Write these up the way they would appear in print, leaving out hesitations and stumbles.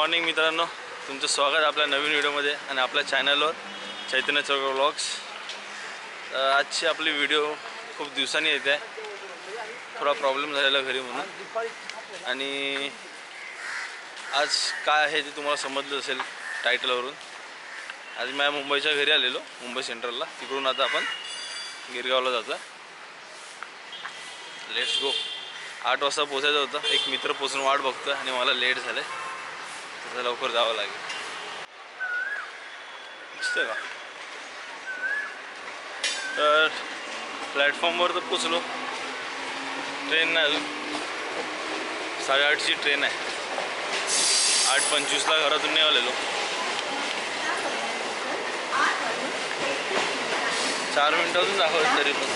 Morning मित्रांनो, तुमचं स्वागत आपल्या नवीन व्हिडिओमध्ये आणि आपल्या चॅनलवर चैतन्य चौगुले व्लॉग्स। आजची आपली व्हिडिओ खूप दिवसांनी येते आहे, थोडा प्रॉब्लेम झालेला घरी म्हणून। आणि आज काय आहे ते तुम्हाला समजलं असेल टायटलवरून। आज मी मुंबईच्या घरी आलेलो, मुंबई सेंट्रलला। तिकडून आता आपण गिरगावला जातो। Let's go. 8 वाजता पोचायचं होतं, एक मित्र पोचून वाट बघतोय आणि मला लेट झालं, तर लवकर जावं लागेल। दिसतंय का? तर प्लॅटफॉर्मवर तर पोचलो, ट्रेन नाही अजून। 8:30ची ट्रेन आहे, 8:25ला घरातून निघालेलो। 4 मिनिटं अजून दाखवत तरी पण।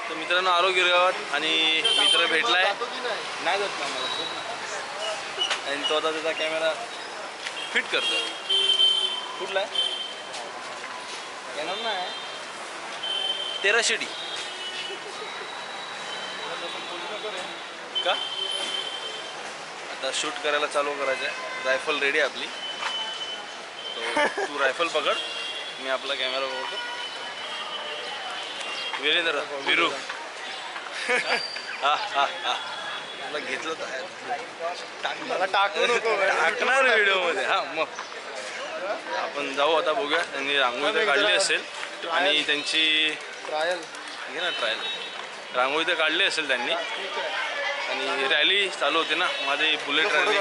मित्रांनो आलो गिरगावात आणि मित्र भेटलाय, नाही जात ना मला, आणि तो आता त्याचा कॅमेरा फिट करतो। कुठला आहे? कॅनॉन नाही, 1300D का? आता शूट करायला चालू करायचं आहे। रायफल रेडी आहे आपली, तो तू रायफल पकड, मी आपला कॅमेरा पकडतो। वीरेंद्र विरू हा हा हा मला घेतलं तर टाकू नको, टाकणार व्हिडिओमध्ये। हा मग आपण जाऊ आता, बघूया। त्यांनी रांगोळी तर काढली असेल आणि त्यांची ट्रायल घे ना, ट्रायल रांगोळी तर काढली असेल त्यांनी, आणि रॅली चालू होती ना माझी बुलेट रॅली।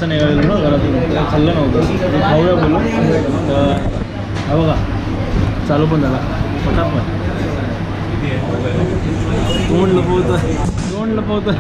वाजता निघालेलो ना घरातून, काही खाल्लं नव्हतं, खाऊया बोलू. तर हा बघा चालू पण झाला पटापट. तोंड लपवतं.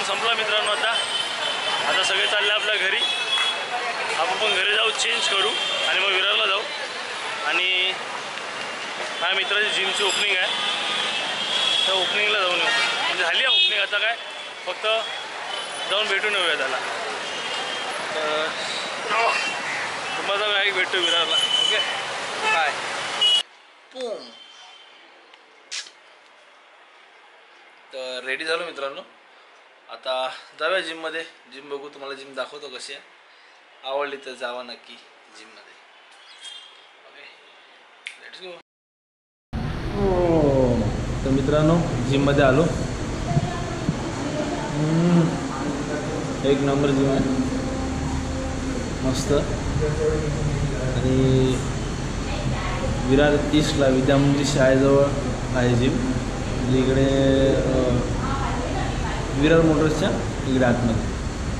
संपला मित्रांनो. आता सगळे चालले आपल्या घरी. आपण पण घरी जाऊ, चेंज करू आणि मग विरारला जाऊ. आणि माझ्या मित्राची जिमची ओपनिंग आहे, तर ओपनिंगला जाऊन येऊ. म्हणजे झाली आहे ओपनिंग, आता काय फक्त जाऊन भेटून येऊया त्याला. तर तुम्हाला काय भेटतो विरारला. Okay bye. तर रेडी झालो मित्रांनो. आता जाऊया जिममध्ये. जिम बघू, तुम्हाला जिम दाखवतो कशी आहे. आवडली तर जावा नक्की जिममध्ये. Okay let's go. तर मित्रांनो जिममध्ये आलो. एक नंबर जिम आहे, मस्त. आणि विरार ईस्टला विद्यामंदिर शाळेजवळ आहे जिम. म्हणजे इकडे विरार मोटर्सच्या इकडे आतमध्ये.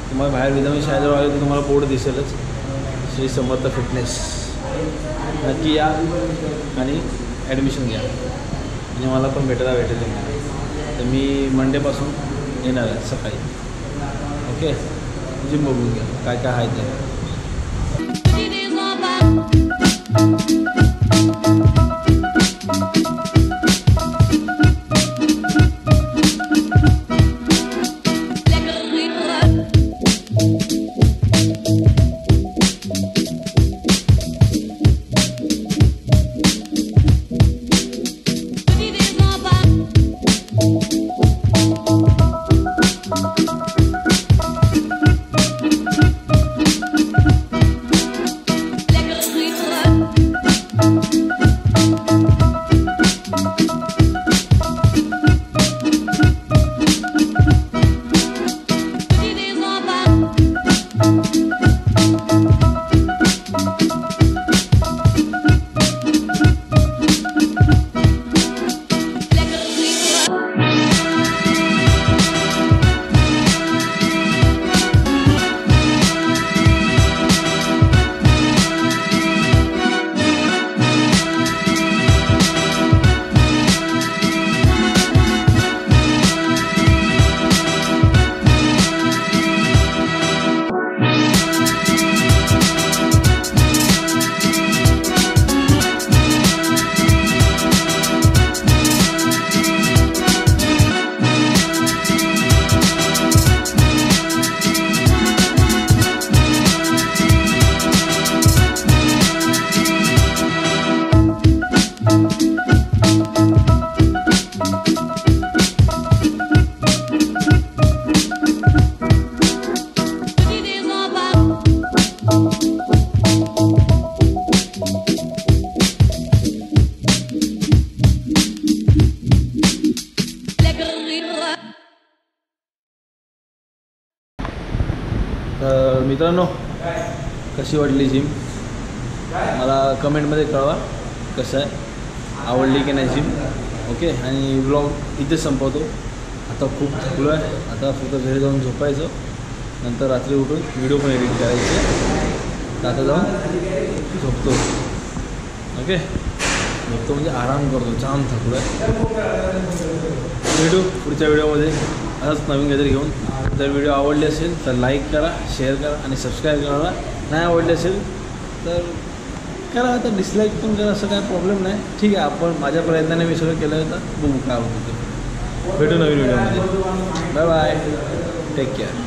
तुम्हाला बाहेर विद्यामंदिर शाळेजवळ आले तर तुम्हाला बोर्ड दिसेलच, श्री समर्थ फिटनेस. नक्की या आणि ॲडमिशन घ्या. आणि मला पण भेटेल. तर मी मंडेपासून येणार आहे सकाळी. ओके जिम बघून घ्या काय काय आहे ते. मित्रांनो कशी वाटली जिम मला कमेंटमध्ये कळवा. कसं आहे, आवडली की नाही जिम. ओके आणि व्लॉग इथे संपवतो. आता खूप थकलो आहे. आता फक्त घरी जाऊन झोपायचं, नंतर रात्री उठून व्हिडिओ पण एडिट करायचे. तर आता जाऊन झोपतो. ओके झोपतो म्हणजे आराम करतो. जाम थकलो आहे. भेटू पुढच्या व्हिडिओमध्ये असंच नवीन काहीतरी घेऊन. जर व्हिडिओ आवडले असेल तर लाईक करा, शेअर करा आणि सबस्क्राईब करा. नाही आवडले असेल तर करा, तर डिसलाईक पण करा, असं काय प्रॉब्लेम नाही. ठीक आहे, आपण माझ्या प्रयत्नाने मी सगळं केलं तर बघू काय होतं ते. भेटू नवीन व्हिडिओमध्ये. Bye bye, take care.